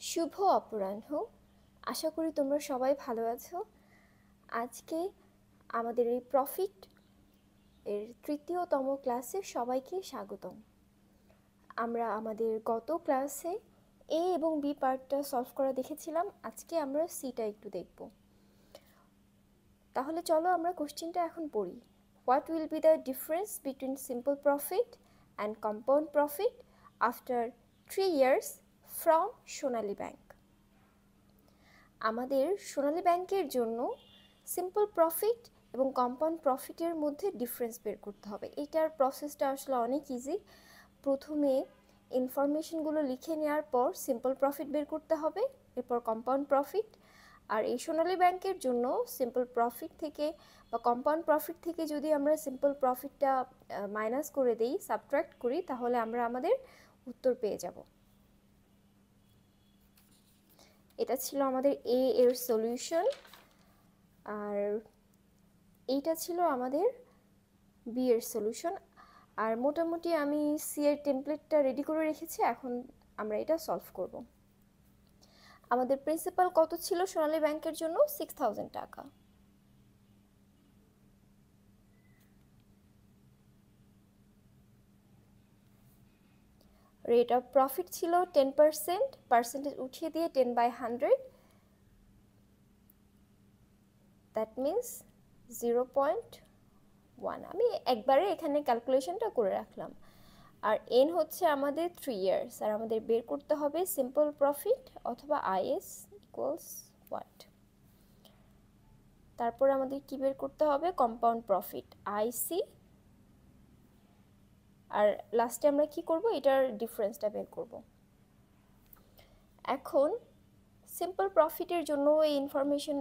শুভ অপরাহ্ন। আশা করি তোমরা সবাই ভালো আছো। আজকে আমাদের এই প্রফিট এর তৃতীয়তম ক্লাসে সবাইকে স্বাগতম। আমরা আমাদের গত ক্লাসে এ এবং বি পার্টটা সলভ করা দেখেছিলাম। আজকে আমরা সিটা একটু দেখব। তাহলে চলো আমরা কোশ্চেনটা এখন পড়ি। What will be the difference between simple profit and compound profit after 3 years from Sonali bank? আমাদের সোনালী ব্যাংকের জন্য সিম্পল প্রফিট এবং কম্পাউন্ড প্রফিটের মধ্যে ডিফারেন্স বের করতে হবে। এটার প্রসেসটা আসলে অনেক ইজি। প্রথমে ইনফরমেশনগুলো লিখে নেওয়ার পর সিম্পল প্রফিট বের করতে হবে, এরপর কম্পাউন্ড প্রফিট। আর এই সোনালী ব্যাংকের জন্য সিম্পল প্রফিট থেকে বা কম্পাউন্ড প্রফিট থেকে যদি আমরা সিম্পল প্রফিটটা মাইনাস করে দিই, সাবট্রাক্ট করি, তাহলে আমরা আমাদের উত্তর পেয়ে যাব। এটা ছিল আমাদের এ এর সলিউশন, আর এইটা ছিল আমাদের বি এর সলিউশন। আর মোটামুটি আমি সি এর টেমপ্লেটটা রেডি করে রেখেছি, এখন আমরা এটা সলভ করব। আমাদের প্রিন্সিপাল কত ছিল সোনালী ব্যাংকের জন্য? 6000 টাকা। রেট অফ প্রফিট ছিল 10%, পার্সেন্টেজ উঠিয়ে দিয়ে 10/100, দ্যাট মিনস 0.1। আমি একবারে এখানে ক্যালকুলেশনটা করে রাখলাম। আর এন হচ্ছে আমাদের 3 years, আর আমাদের বের করতে হবে সিম্পল প্রফিট অথবা আইএস ইকুয়ালস হোয়াট। তারপর আমাদের কি বের করতে হবে? কম্পাউন্ড প্রফিট আইসি। আর লাস্টে আমরা কি করব? এটার ডিফারেন্সটা বের করব। এখন সিম্পল প্রফিটের জন্য এই ইনফরমেশন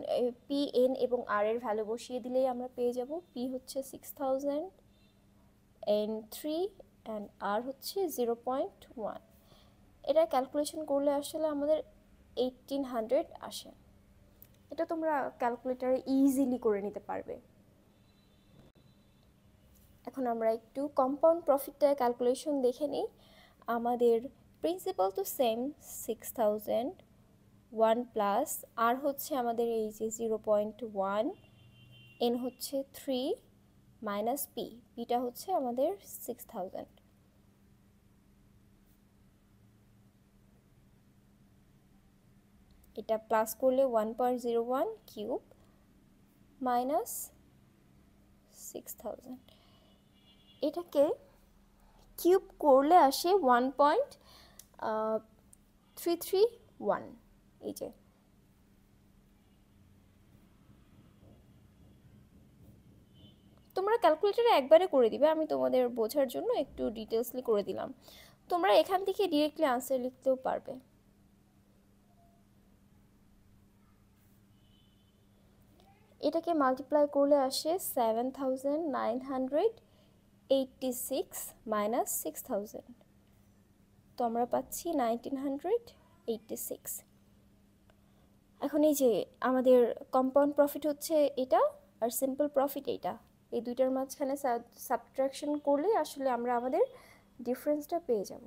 পি, এন এবং আর এর ভ্যালু বসিয়ে দিলেই আমরা পেয়ে যাব। পি হচ্ছে 6000, এন 3 অ্যান্ড আর হচ্ছে 0.1। এটা ক্যালকুলেশন করলে আসলে আমাদের 1800 আসে। এটা তোমরা ক্যালকুলেটারে ইজিলি করে নিতে পারবে। এখন আমরা একটু কম্পাউন্ড প্রফিটটা ক্যালকুলেশন দেখে নিই। আমাদের প্রিন্সিপাল তো সেম 6000, 1 প্লাস আর হচ্ছে আমাদের এই যে 0.1, এন হচ্ছে 3 মাইনাস পি, পিটা হচ্ছে আমাদের 6000। এটা প্লাস করলে 1.01 কিউব মাইনাস 6000, এটাকে কিউব করলে আসে 1.331। এই যে তোমরা ক্যালকুলেটরে একবারে করে দিবে, আমি তোমাদের বোঝার জন্য একটু ডিটেলসলি করে দিলাম। তোমরা এখান থেকে ডিরেক্টলি আনসার লিখতেও পারবে। এটাকে মাল্টিপ্লাই করলে আসে 7986 মাইনাস 6000, তো আমরা পাচ্ছি 1986। এখন এই যে আমাদের কম্পাউন্ড প্রফিট হচ্ছে এটা আর সিম্পল প্রফিট এইটা, এই দুইটার মাঝখানে সাবট্রাকশন করলে আসলে আমরা আমাদের ডিফারেন্সটা পেয়ে যাব।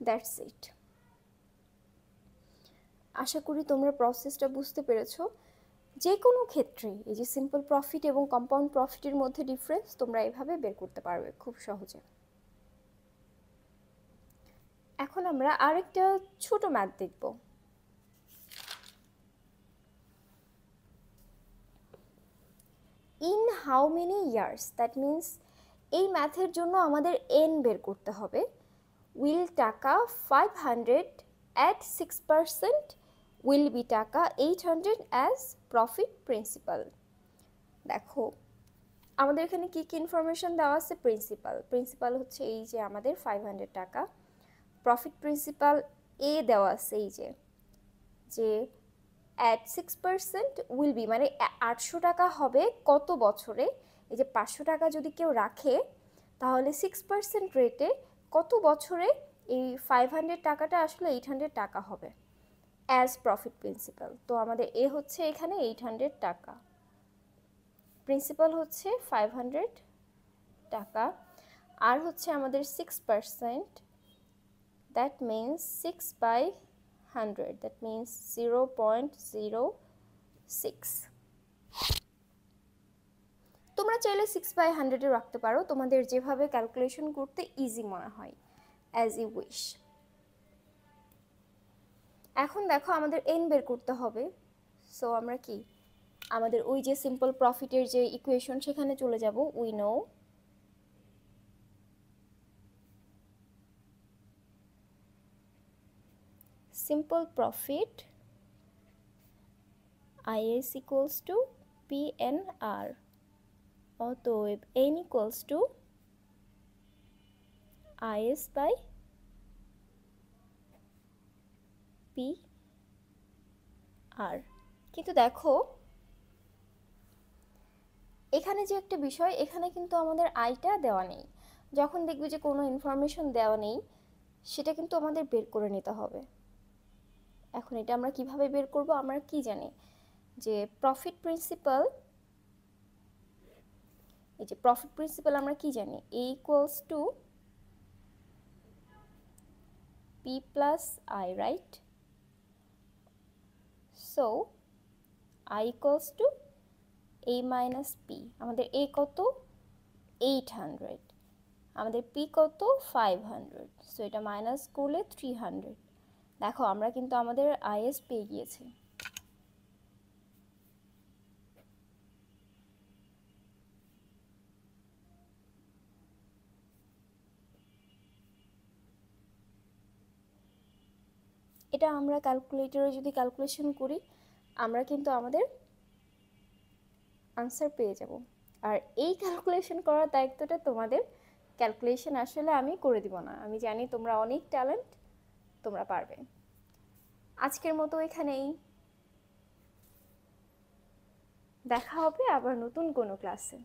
That's it. আশা করি তোমরা প্রসেসটা বুঝতে পেরেছো। যে কোনো ক্ষেত্রে এই যে সিম্পল প্রফিট এবং কম্পাউন্ড প্রফিটের মধ্যে ডিফারেন্স তোমরা এভাবে বের করতে পারবে খুব সহজে। এখন আমরা আরেকটা ছোট ম্যাথ দেখব। In how many years, that means এই ম্যাথের জন্য আমাদের এন বের করতে হবে। উইল টাকা 500 at 6% উইল বি টাকা 800 অ্যাজ প্রফিট প্রিন্সিপাল। দেখো আমাদের এখানে কি কি ইনফরমেশন দেওয়া আছে? প্রিন্সিপাল হচ্ছে এই যে আমাদের 500 টাকা। প্রফিট প্রিন্সিপাল এ দেওয়া আছে এই যে অ্যাট 6% উইল বি, মানে 800 টাকা হবে কত বছরে। এই যে 500 টাকা যদি কেউ রাখে তাহলে 6% রেটে কত বছরে এই 500 টাকাটা আসলে 800 টাকা হবে। As profit principal. তো আমাদের এ হচ্ছে এখানে 800 টাকা, প্রিন্সিপাল হচ্ছে 500 টাকা, আর হচ্ছে আমাদের 6%, দ্যাট মিনস 6/100, দ্যাট মিনস 0.06। তোমরা চাইলে 6/100 রাখতে পারো, তোমাদের যেভাবে ক্যালকুলেশন করতে ইজি মনে হয়, অ্যাজ ইউ উইশ। এখন দেখো আমাদের এন বের করতে হবে। সো আমরা কি আমাদের ওই যে সিম্পল প্রফিটের যে ইকুয়েশন সেখানে চলে যাব। We know simple profit IS equals to PNR, অতএব N equals to IS by PR। কিন্তু দেখো এখানে যে একটা বিষয়, এখানে কিন্তু আমাদের আইটা দেওয়া নেই। যখন দেখবি যে কোনো ইনফরমেশন দেওয়া নেই, সেটা কিন্তু আমাদের বের করে নিতে হবে। এখন এটা আমরা কিভাবে বের করব? আমরা কি জানি যে প্রফিট প্রিন্সিপাল, এই যে প্রফিট প্রিন্সিপাল আমরা কি জানি, A equals to P plus I, right? So I equals to A minus P। আমাদের A কত? 800, আমাদের P কত? 500। সো এটা মাইনাস করলে 300। দেখো আমরা কিন্তু আমাদের IS পেয়ে গিয়েছি। এটা আমরা ক্যালকুলেটরে যদি ক্যালকুলেশন করি, আমরা কিন্তু আমাদের আনসার পেয়ে যাব। আর এই ক্যালকুলেশন করার দায়িত্বটা তোমাদের। ক্যালকুলেশন আসলে আমি করে দিব না, আমি জানি তোমরা অনেক ট্যালেন্ট, তোমরা পারবে। আজকের মতো এখানেই, দেখা হবে আবার নতুন কোনো ক্লাসে।